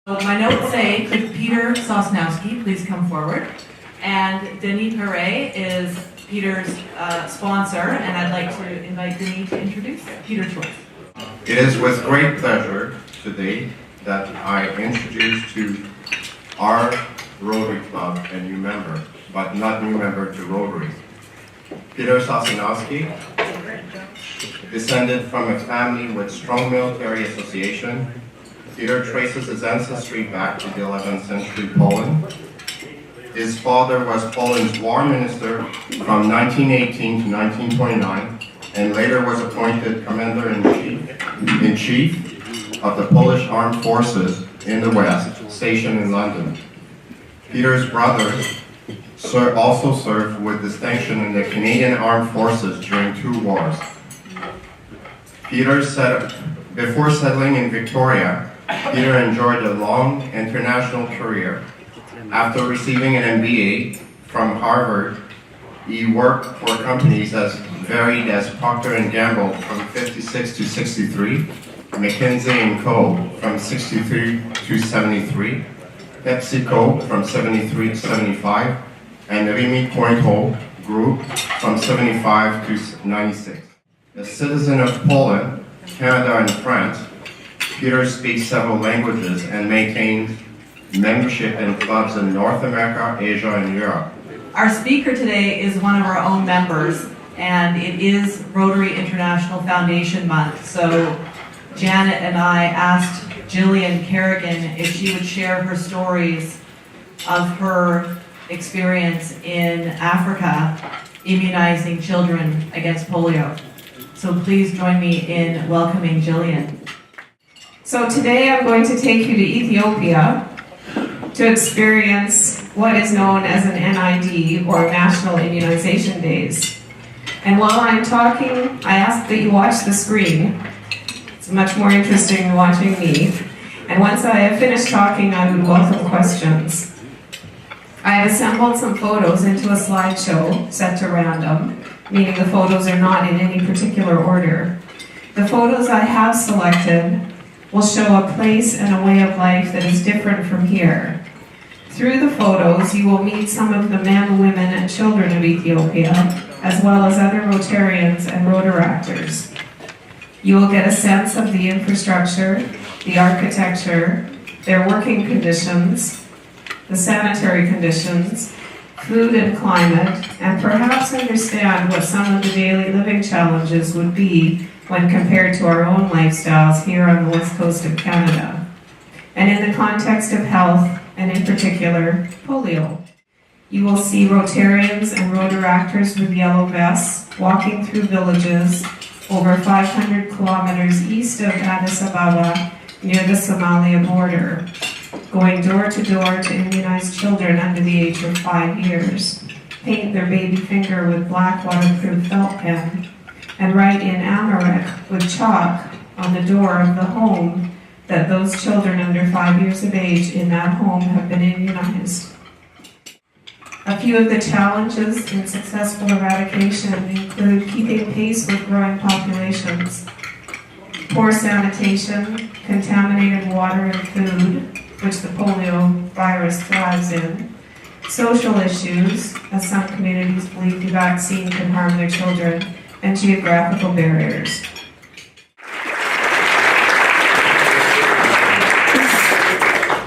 My notes say, could Peter Sosnowski please come forward? And Denis Perret is Peter's sponsor, and I'd like to invite Denis to introduce Peter's choice. It is with great pleasure today that I introduce to our Rotary Club a new member, but not new member to Rotary. Peter Sosnowski, descended from a family with strong military association. Peter traces his ancestry back to the 11th century Poland. His father was Poland's war minister from 1918 to 1929, and later was appointed commander-in-chief of the Polish Armed Forces in the West, stationed in London. Peter's brothers also served with distinction in the Canadian Armed Forces during 2 wars. Before settling in Victoria, Peter enjoyed a long international career. After receiving an MBA from Harvard, he worked for companies as varied as Procter & Gamble from 56 to 63, McKinsey & Co. from 63 to 73, PepsiCo from 73 to 75, and Rémy Cointreau Group from 75 to 96. A citizen of Poland, Canada, and France, Peter speaks several languages and maintains membership in clubs in North America, Asia, and Europe. Our speaker today is one of our own members, and it is Rotary International Foundation Month. So Janet and I asked Jillian Kerrigan if she would share her stories of her experience in Africa immunizing children against polio. So please join me in welcoming Jillian. So today I'm going to take you to Ethiopia to experience what is known as an NID, or National Immunization Days. And while I'm talking, I ask that you watch the screen. It's much more interesting than watching me. And once I have finished talking, I would welcome questions. I have assembled some photos into a slideshow set to random, meaning the photos are not in any particular order. The photos I have selected will show a place and a way of life that is different from here. Through the photos, you will meet some of the men, women, and children of Ethiopia, as well as other Rotarians and Rotaractors. You will get a sense of the infrastructure, the architecture, their working conditions, the sanitary conditions, food and climate, and perhaps understand what some of the daily living challenges would be when compared to our own lifestyles here on the west coast of Canada, and in the context of health, and in particular, polio. You will see Rotarians and Rotaractors with yellow vests walking through villages over 500 kilometers east of Addis Ababa near the Somalia border, going door to door to immunize children under the age of 5 years, paint their baby finger with black waterproof felt pen, and write in Amharic with chalk on the door of the home that those children under 5 years of age in that home have been immunized. A few of the challenges in successful eradication include keeping pace with growing populations, poor sanitation, contaminated water and food, which the polio virus thrives in, social issues, as some communities believe the vaccine can harm their children, and geographical barriers.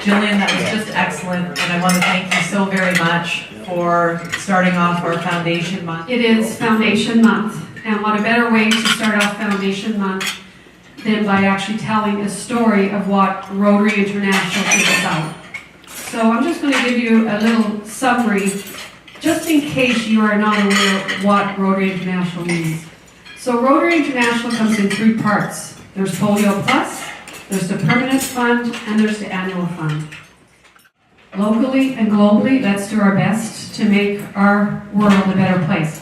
Jillian, that was just excellent, and I want to thank you so very much for starting off our Foundation Month. It is Foundation Month, and what a better way to start off Foundation Month than by actually telling a story of what Rotary International is about. So I'm just going to give you a little summary, just in case you are not aware of what Rotary International means. So Rotary International comes in 3 parts. There's Polio Plus, there's the Permanent Fund, and there's the Annual Fund. Locally and globally, let's do our best to make our world a better place.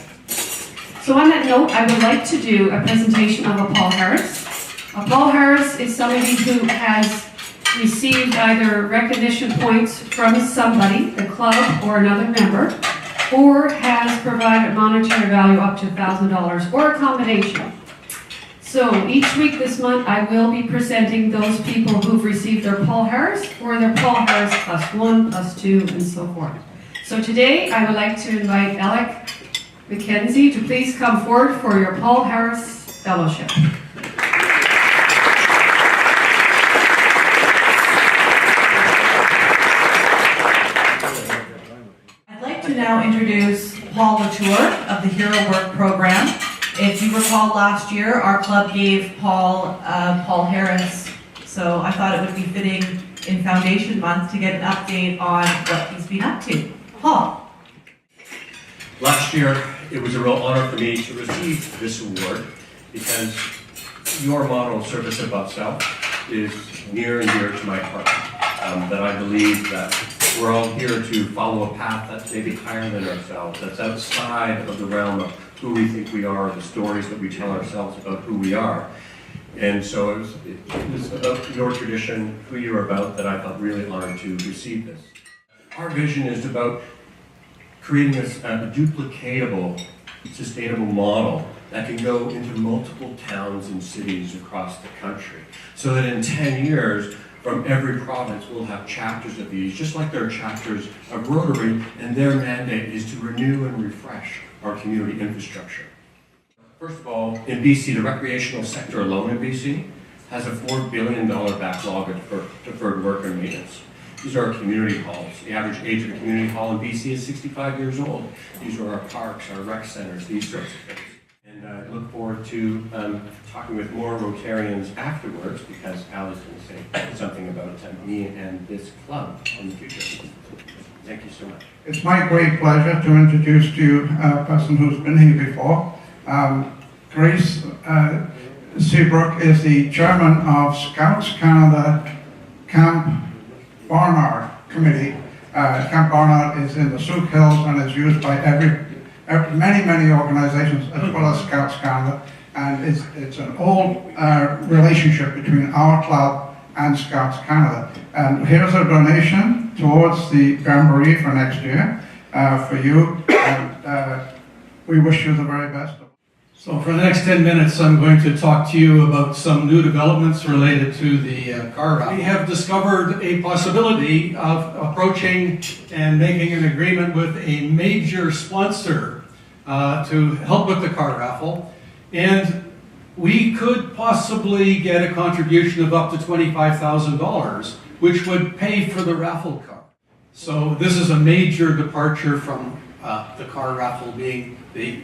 So on that note, I would like to do a presentation of Paul Harris. Paul Harris is somebody who has received either recognition points from somebody, the club or another member, or has provided monetary value up to $1,000, or a combination. So each week this month, I will be presenting those people who've received their Paul Harris or their Paul Harris +1, +2, and so forth. So today, I would like to invite Alec McKenzie to please come forward for your Paul Harris Fellowship. I'd like to now introduce Paul Latour of the Hero Work Program. If you recall last year, our club gave Paul Paul Harris, so I thought it would be fitting in Foundation Month to get an update on what he's been up to. Paul. Last year, it was a real honor for me to receive this award because your motto, service above self, is near and dear to my heart. That I believe that we're all here to follow a path that's maybe higher than ourselves, that's outside of the realm of who we think we are, the stories that we tell ourselves about who we are. And so it was about your tradition, who you're about, that I felt really honored to receive this. Our vision is about creating a duplicatable, sustainable model that can go into multiple towns and cities across the country, so that in 10 years, from every province, we'll have chapters of these, just like there are chapters of Rotary, and their mandate is to renew and refresh our community infrastructure. First of all, in BC, the recreational sector alone in BC has a $4 billion backlog of deferred work and maintenance. These are our community halls. The average age of a community hall in BC is 65 years old. These are our parks, our rec centers, these sorts of things. And I look forward to talking with more Rotarians afterwards, because Al is going to say something about me and this club in the future. Thank you so much. It's my great pleasure to introduce to you a person who's been here before. Grace Seabrook is the chairman of Scouts Canada Camp Barnard Committee. Camp Barnard is in the Souk Hills and is used by many organizations as well as Scouts Canada, and it's an old relationship between our club and Scouts Canada. And here's a donation towards the Jamboree for next year for you, and we wish you the very best. So for the next 10 minutes, I'm going to talk to you about some new developments related to the car raffle. We have discovered a possibility of approaching and making an agreement with a major sponsor to help with the car raffle. And we could possibly get a contribution of up to $25,000, which would pay for the raffle car. So this is a major departure from the car raffle being the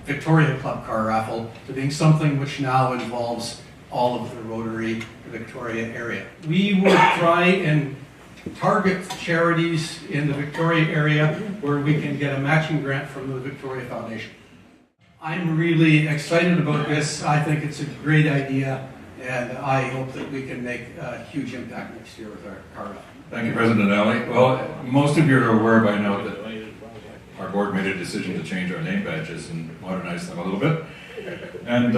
Victoria Club car raffle to being something which now involves all of the Rotary Victoria area. We will try and target charities in the Victoria area where we can get a matching grant from the Victoria Foundation. I'm really excited about this. I think it's a great idea, and I hope that we can make a huge impact next year with our car raffle. Thank you, President Ali. Well, most of you are aware by now that our board made a decision to change our name badges and modernize them a little bit. And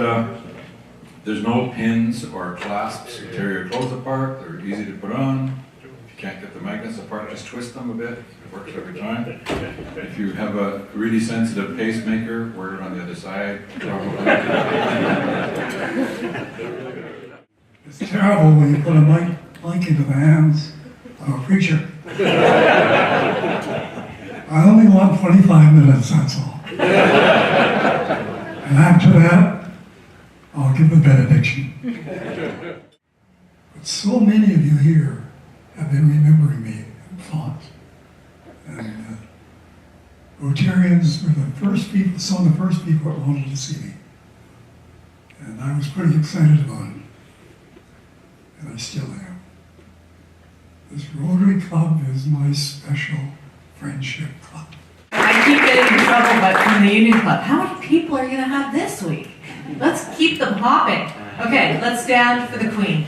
there's no pins or clasps to tear your clothes apart. They're easy to put on. If you can't get the magnets apart, just twist them a bit. It works every time. If you have a really sensitive pacemaker, wear it on the other side. It's terrible when you put a mic into the hands of a preacher. I only want 25 minutes, that's all. And after that, I'll give the benediction. But so many of you here have been remembering me in thought. And Rotarians were the first people, some of the first people that wanted to see me. And I was pretty excited about it. And I still am. This Rotary Club is my special friendship club. I keep getting in trouble but from the Union Club. How many people are you going to have this week? Let's keep them hopping. Okay, let's stand for the Queen.